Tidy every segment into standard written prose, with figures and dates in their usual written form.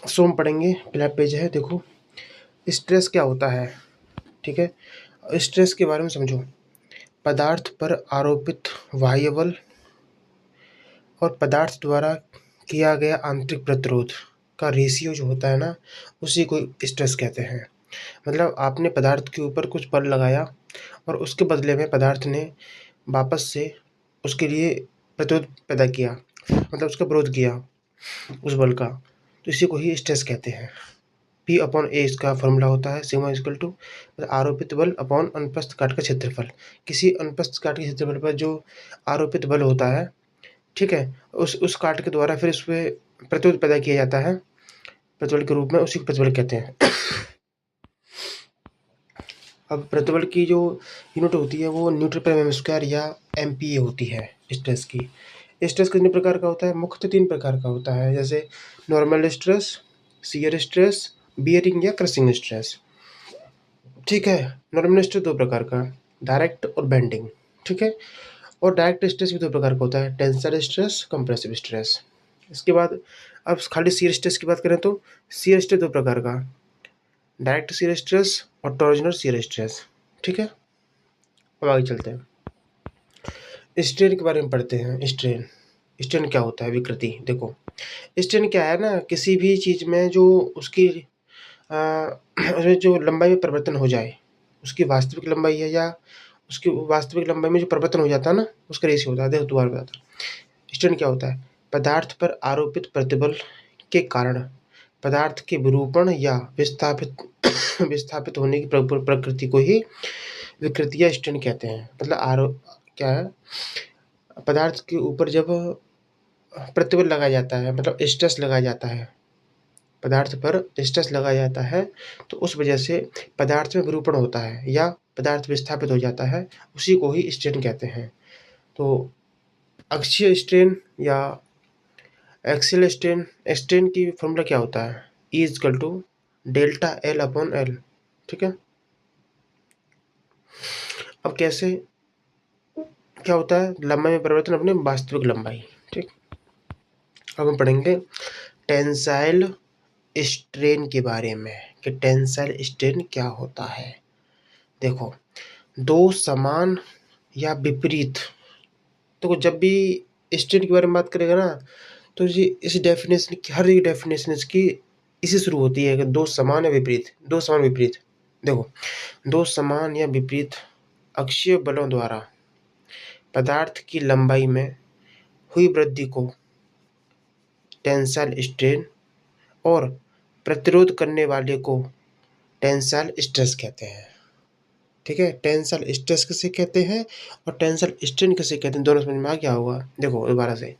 सो हम पढ़ेंगे, पहला पेज है, देखो स्ट्रेस क्या होता है। ठीक है, स्ट्रेस के बारे में समझो। पदार्थ पर आरोपित बाह्य बल और पदार्थ द्वारा किया गया आंतरिक प्रतिरोध का रेशियो जो होता है ना, उसी को स्ट्रेस कहते हैं। मतलब आपने पदार्थ के ऊपर कुछ बल लगाया और उसके बदले में पदार्थ ने वापस से उसके लिए प्रतिरोध पैदा किया, मतलब उसका विरोध किया उस बल का, तो इसी को ही स्ट्रेस कहते हैं। पी अपॉन ए इसका फॉर्मूला होता है, सिग्मा इक्वल टू आरोपित बल अपॉन अनुप्रस्थ काट का क्षेत्रफल। किसी अनुप्रस्थ काट के क्षेत्रफल पर जो आरोपित बल होता है, ठीक है, उस काट के द्वारा फिर उसमें प्रतिरोध पैदा किया जाता है प्रतिबल के रूप में, उसी को प्रतिबल कहते हैं। अब प्रतिबल की जो यूनिट होती है वो न्यूटन पर एम स्क्वायर या एमपीए होती है स्ट्रेस की। स्ट्रेस कितने प्रकार का होता है? मुख्यतः 3 प्रकार का होता है, जैसे normal stress, shear stress, bearing या क्रशिंग स्ट्रेस। ठीक है, नॉर्मल स्ट्रेस 2 प्रकार का, डायरेक्ट और बेंडिंग। ठीक है, और डायरेक्ट स्ट्रेस भी 2 प्रकार का होता है, टेंसर स्ट्रेस, कंप्रेसिव स्ट्रेस। इसके बाद अब खाली शियर स्ट्रेस की बात करें तो शियर स्ट्रेस 2 प्रकार का, डायरेक्ट शियर स्ट्रेस और टॉर्जनल शियर स्ट्रेस। ठीक है, अब आगे चलते हैं, स्ट्रेन के बारे में पढ़ते हैं। स्ट्रेन, स्ट्रेन क्या होता है? विकृति। देखो स्ट्रेन क्या है ना, किसी भी चीज़ में जो उसकी उसमें जो लंबाई में परिवर्तन हो जाए, उसकी वास्तविक लंबाई है या उसकी वास्तविक लंबाई में जो परिवर्तन हो जाता है ना, उसका रेशियो होता है। देखो दोबारा बताता हूँ, स्ट्रेन क्या होता है? पदार्थ पर आरोपित प्रतिबल के कारण पदार्थ के विरूपण या विस्थापित विस्थापित होने की प्रकृति को ही विकृति या स्ट्रेन कहते हैं। मतलब क्या है, पदार्थ के ऊपर जब प्रतिबल लगाया जाता है, मतलब स्ट्रेस लगाया जाता है, पदार्थ पर स्ट्रेस लगाया जाता है, तो उस वजह से पदार्थ में विरूपण होता है या पदार्थ विस्थापित हो जाता है, उसी को ही स्ट्रेन कहते हैं। तो अक्षीय स्ट्रेन या एक्सियल स्ट्रेन, स्ट्रेन की फॉर्मूला क्या होता है? E equal to delta L upon L. ठीक है, अब कैसे क्या होता है? लंबाई में परिवर्तन अपने वास्तविक लंबाई। ठीक, अब हम पढ़ेंगे टेंसाइल स्ट्रेन के बारे में कि टेंसाइल स्ट्रेन क्या होता है। देखो, दो समान या विपरीत, तो जब भी स्ट्रेन के बारे में बात करेगा ना, तो ये इस डेफिनेशन की, हर एक डेफिनेशन इसकी इसी शुरू होती है कि दो समान या विपरीत, दो समान विपरीत। देखो, दो समान या विपरीत अक्षीय बलों द्वारा पदार्थ की लंबाई में हुई वृद्धि को टेंसाइल स्ट्रेन और प्रतिरोध करने वाले को टेंसाइल स्ट्रेस कहते हैं। ठीक है, टेंसाइल स्ट्रेस किसे कहते हैं और टेंसाइल स्ट्रेन किसे कहते हैं, दोनों समझ में आ गया होगा। देखो दोबारा से,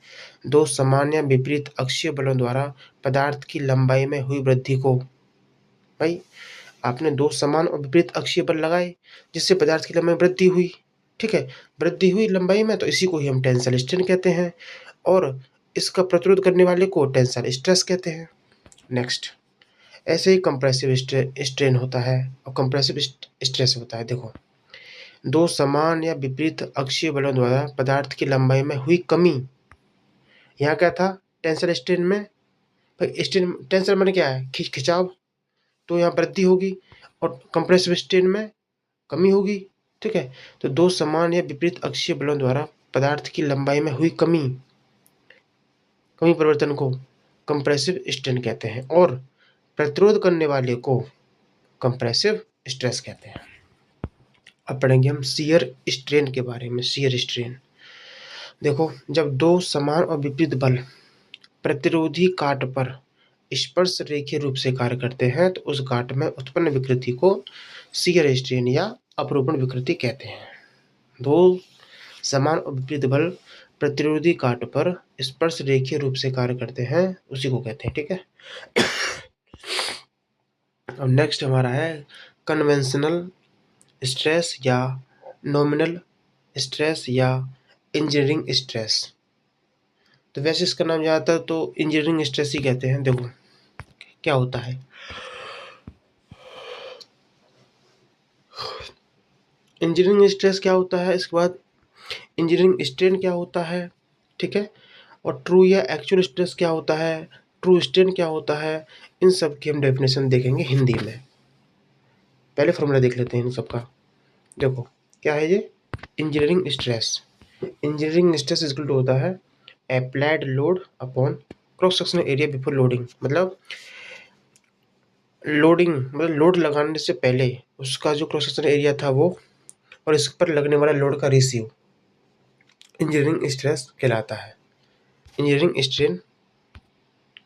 दो समान या विपरीत अक्षीय बलों द्वारा पदार्थ की लंबाई में हुई वृद्धि को, भाई आपने दो समान और विपरीत अक्षीय बल लगाए जिससे पदार्थ की लंबाई में वृद्धि हुई। ठीक है, वृद्धि हुई लंबाई में, तो इसी को ही हम टेंसाइल स्ट्रेन कहते हैं, और इसका प्रतिरोध करने वाले को टेंसाइल स्ट्रेस कहते हैं। नेक्स्ट, ऐसे ही कंप्रेसिव स्ट्रेन होता है और कंप्रेसिव स्ट्रेस होता है। देखो, दो समान या विपरीत अक्षीय बलों द्वारा पदार्थ की लंबाई में हुई कमी, यहाँ क्या था टेंसर स्ट्रेन में, स्ट्रेन टेंसर माने क्या है? खिंचाव, तो यहाँ वृद्धि होगी, और कंप्रेसिव स्ट्रेन में कमी होगी। ठीक है, तो दो समान या विपरीत अक्षीय बलों द्वारा पदार्थ की लंबाई में हुई कमी परिवर्तन को कंप्रेसिव स्ट्रेन कहते हैं, और प्रतिरोध करने वाले को कंप्रेसिव स्ट्रेस कहते हैं। अब पढ़ेंगे हम शियर स्ट्रेन के बारे में। शियर स्ट्रेन, देखो, जब दो समान और विपरीत बल प्रतिरोधी काट पर स्पर्श रेखीय रूप से कार्य करते हैं, तो उस काट में उत्पन्न विकृति को शियर स्ट्रेन या अपरूपण विकृति कहते हैं। दो समान और विपरीत बल प्रतिरोधी काट पर स्पर्श रेखीय रूप से कार्य करते हैं, उसी को कहते हैं। ठीक है, अब नेक्स्ट हमारा है कन्वेंशनल स्ट्रेस या नॉमिनल स्ट्रेस या इंजीनियरिंग स्ट्रेस। तो वैसे इसका नाम ज़्यादातर तो इंजीनियरिंग स्ट्रेस ही कहते हैं। देखो क्या होता है, इंजीनियरिंग स्ट्रेस क्या होता है, इसके बाद इंजीनियरिंग स्ट्रेन क्या होता है। ठीक है, और ट्रू या एक्चुअल स्ट्रेस क्या होता है, ट्रू स्ट्रेन क्या होता है, इन सब की हम डेफिनेशन देखेंगे हिंदी में। पहले फॉर्मूला देख लेते हैं इन सब का। देखो क्या है ये, engineering stress. Engineering stress equal to होता है applied load upon cross sectional area before loading. मतलब लोडिंग मतलब लोड लगाने से पहले उसका जो क्रॉस सेक्शनल एरिया था वो, और इस पर लगने वाला लोड का रेशियो इंजीनियरिंग स्ट्रेस कहलाता है। इंजीनियरिंग स्ट्रेन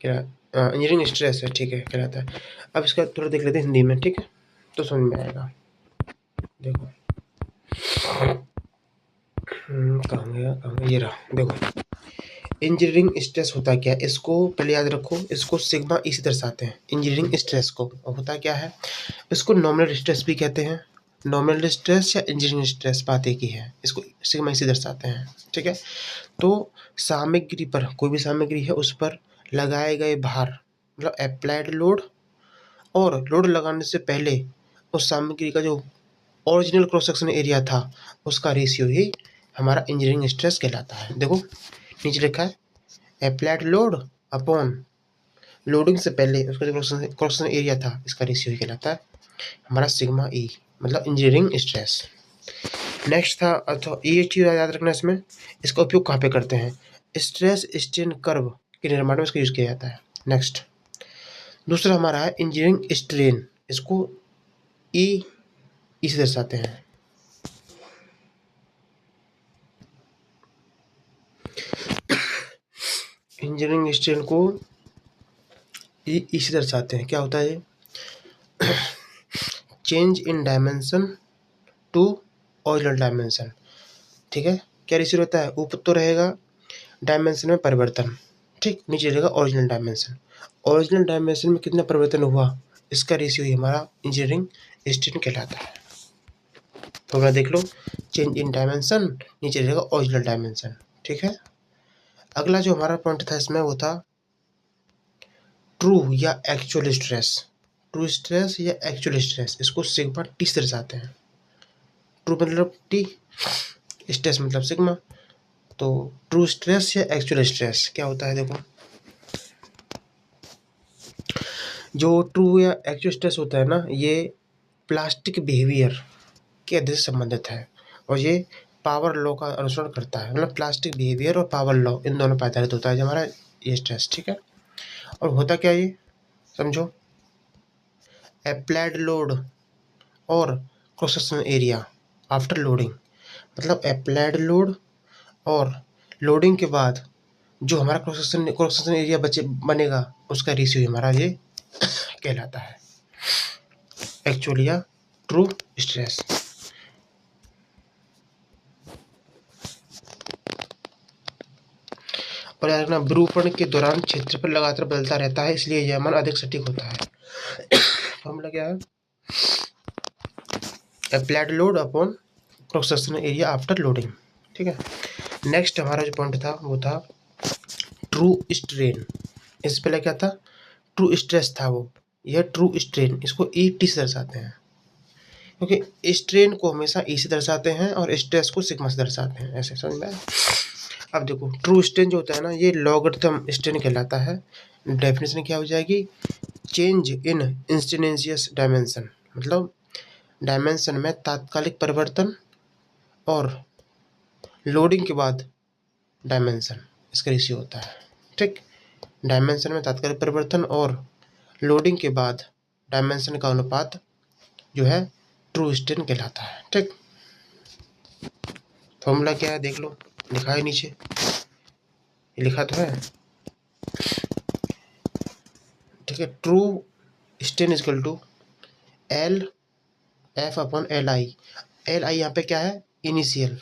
इंजीनियरिंग स्ट्रेस है, ठीक है, कहलाता है। अब इसका थोड़ा देख लेते हैं हिंदी में, ठीक है, तो समझ में आएगा। देखो कहाँ गया, ये रहा। देखो इंजीनियरिंग स्ट्रेस होता क्या है, इसको पहले याद रखो, इसको सिग्मा ई से दर्शाते हैं। इंजीनियरिंग स्ट्रेस को होता क्या है, इसको नॉमिनल स्ट्रेस भी कहते हैं। नॉमिनल स्ट्रेस या इंजीनियरिंग स्ट्रेस बात एक ही है, इसको सिग्मा ई से दर्शाते हैं, ठीक है। तो सामग्री पर, कोई भी सामग्री है उस पर लगाए गए भार मतलब अप्लाइड लोड, और लोड लगाने से पहले उस सामग्री का जो ओरिजिनल क्रॉस सेक्शन एरिया था उसका रेशियो ही हमारा इंजीनियरिंग स्ट्रेस कहलाता है। देखो नीचे लिखा है अप्लाइड लोड अपॉन लोडिंग से पहले उसका जो क्रॉस सेक्शन एरिया था इसका रेशियो ही कहलाता है हमारा सिग्मा ई, मतलब इंजीनियरिंग स्ट्रेस। नेक्स्ट था, अच्छा ये चीज़ याद रखना इसमें, इसका उपयोग कहाँ पे करते हैं, स्ट्रेस स्ट्रेन कर्व के निर्माण में इसका यूज़ किया जाता है। नेक्स्ट दूसरा हमारा है इंजीनियरिंग स्ट्रेन, इसको ई से दर्शाते हैं। इंजीनियरिंग स्ट्रेन को ई से दर्शाते हैं। क्या होता है ये, change in dimension to original dimension, ठीक है। क्या रेशियो रहता है, ऊपर तो रहेगा डायमेंशन में परिवर्तन, ठीक, नीचे रहेगा ओरिजिनल डायमेंशन। ओरिजिनल डायमेंशन में कितना परिवर्तन हुआ इसका रेशियो ही हमारा इंजीनियरिंग स्ट्रेन कहलाता है। तो देख लो, चेंज इन डायमेंशन, नीचे रहेगा ओरिजिनल डायमेंशन, ठीक है। अगला जो हमारा पॉइंट था इसमें वो था ट्रू या एक्चुअल स्ट्रेस। ट्रू स्ट्रेस या एक्चुअल स्ट्रेस, इसको सिग्मा टी से दर्शाते हैं। ट्रू मतलब टी, स्ट्रेस मतलब सिग्मा। तो ट्रू स्ट्रेस या एक्चुअल स्ट्रेस क्या होता है, देखो जो ट्रू या एक्चुअल स्ट्रेस होता है ना, ये प्लास्टिक बिहेवियर के अध्ययन से संबंधित है, और ये पावर लॉ का अनुसरण करता है। मतलब प्लास्टिक बिहेवियर और पावर लॉ इन दोनों पर आधारित होता है जो हमारा ये स्ट्रेस, ठीक है। और होता क्या ये समझो, अप्लाइड लोड और cross sectional area after loading. मतलब अप्लाइड लोड और लोडिंग के बाद जो हमारा क्रॉस सेक्शन एरिया बनेगा उसका रेशियो हमारा ये कहलाता है एक्चुअल या ट्रू स्ट्रेस। और याद रखना, विरूपण के दौरान क्षेत्रफल लगातार बदलता रहता है, इसलिए यह मान अधिक सटीक होता है। फॉर्मूला क्या है, applied load upon cross sectional area after loading, ठीक है। नेक्स्ट हमारा जो पॉइंट था वो था ट्रू स्ट्रेन। इससे पहले क्या था, ट्रू स्ट्रेस था वो, यह ट्रू स्ट्रेन, इसको ई टी से दर्शाते हैं, क्योंकि स्ट्रेन को हमेशा ई से दर्शाते हैं और स्ट्रेस को सिग्मा से दर्शाते हैं, ऐसे समझ में आया। अब देखो ट्रू स्ट्रेन जो होता है ना, ये लॉगरिथम स्ट्रेन कहलाता है। डेफिनेशन क्या हो जाएगी, चेंज इन इंस्टेंटेनियस डायमेंशन, मतलब डायमेंशन में तात्कालिक परिवर्तन और लोडिंग के बाद डायमेंशन, इसका रेशियो होता है, ठीक। डायमेंशन में तात्कालिक परिवर्तन और लोडिंग के बाद डायमेंशन का अनुपात जो है ट्रू स्ट्रेन कहलाता है, ठीक। फॉर्मूला क्या है देख लो, लिखा है नीचे, ये लिखा तो है, ठीक है। True strain equal to L F upon L I. L I यहाँ पे क्या है, इनिशियल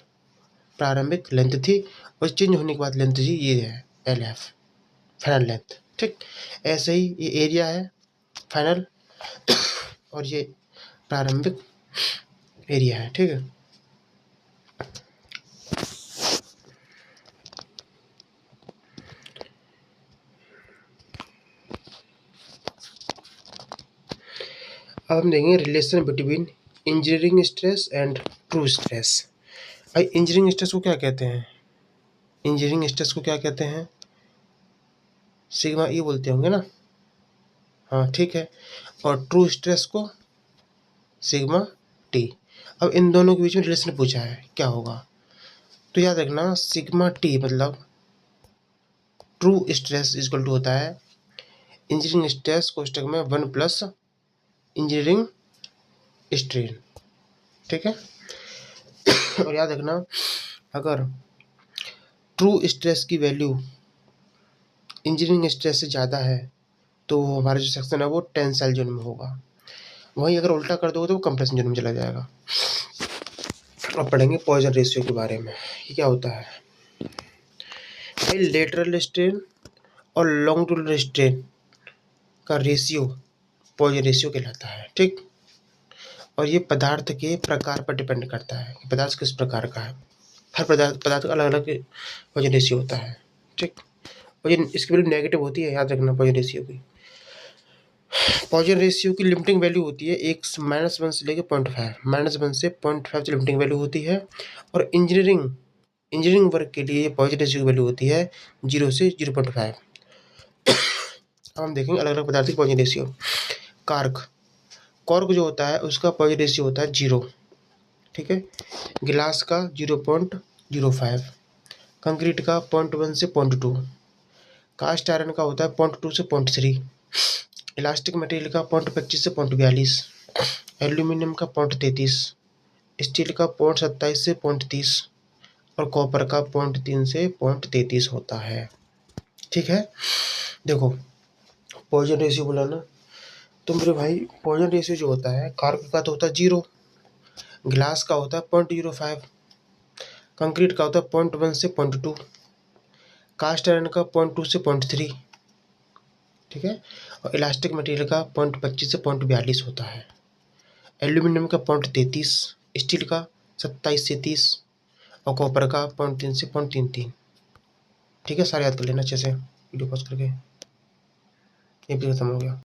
प्रारंभिक लेंथ थी, और चेंज होने के बाद लेंथ जी ये है एल एफ, फाइनल लेंथ, ठीक। ऐसे ही ये एरिया है फाइनल, और ये प्रारंभिक एरिया है, ठीक है। अब हम देखेंगे relation between engineering stress and true stress. भाई इंजीनियरिंग स्ट्रेस को क्या कहते हैं, इंजीनियरिंग स्ट्रेस को क्या कहते हैं, सिग्मा ई बोलते होंगे ना, हाँ ठीक है। और ट्रू स्ट्रेस को सिग्मा टी। अब इन दोनों के बीच में रिलेशन पूछा है, क्या होगा? तो याद रखना सिग्मा टी मतलब ट्रू स्ट्रेस इक्वल टू होता है इंजीनियरिंग स्ट्रेस कोष्टक में 1 प्लस इंजीनियरिंग स्ट्रेन, ठीक है। और याद रखना अगर ट्रू स्ट्रेस की वैल्यू इंजीनियरिंग स्ट्रेस से ज़्यादा है तो हमारा जो सेक्शन है वो टेंसाइल जोन में होगा, वहीं अगर उल्टा कर दोगे तो वो कंप्रेशन जोन में चला जाएगा। अब पढ़ेंगे पॉइजन रेशियो के बारे में, ये क्या होता है भाई? लेटरल स्ट्रेन और लॉन्गिट्यूडनल स्ट्रेन का रेशियो पॉइजन रेशियो कहलाता है, ठीक। और ये पदार्थ के प्रकार पर डिपेंड करता है कि पदार्थ किस प्रकार का है। हर पदार्थ का अलग अलग पॉइजन रेशियो होता है, ठीक। और ये इसकी वैल्यू नेगेटिव होती है, याद रखना पॉइजन रेशियो की। पॉइजन रेशियो की लिमिटिंग वैल्यू होती है एक -1 से लेकर 0.5, -1 से 0.5 की लिमिटिंग वैल्यू होती है। और इंजीनियरिंग वर्क के लिए पॉइजन रेशियो की वैल्यू होती है 0 से 0.5। अब हम देखेंगे अलग अलग पदार्थ की पॉइजन रेशियो। कॉर्क जो होता है उसका पॉइजन रेशियो होता है 0, ठीक है। गिलास का 0.05, कंक्रीट का 0.1 से 0.2, कास्ट आयरन का होता है 0.2 से 0.3, इलास्टिक मटेरियल का 0.25 से 0.42, एल्यूमिनियम का 0.33, स्टील का 0.27 से 0.30 और कॉपर का 0.3 से 0.33 होता है, ठीक है। देखो पॉइजन रेशियो बोला ना, तो मेरे भाई पॉइजन रेशियो जो होता है कार्क का तो होता है 0, ग्लास का होता है 0.05, कंक्रीट का होता है 0.1 से 0.2, कास्ट आयरन का 0.2 से 0.3, ठीक है। और इलास्टिक मटेरियल का 0.25 से 0.42 होता है, एल्यूमिनियम का 0.33, स्टील का 27 से 30 और कॉपर का 0.3 से 0.33, ठीक है। सारे याद कर लेना अच्छे से, वीडियो पॉज करके। ये भी खत्म हो गया।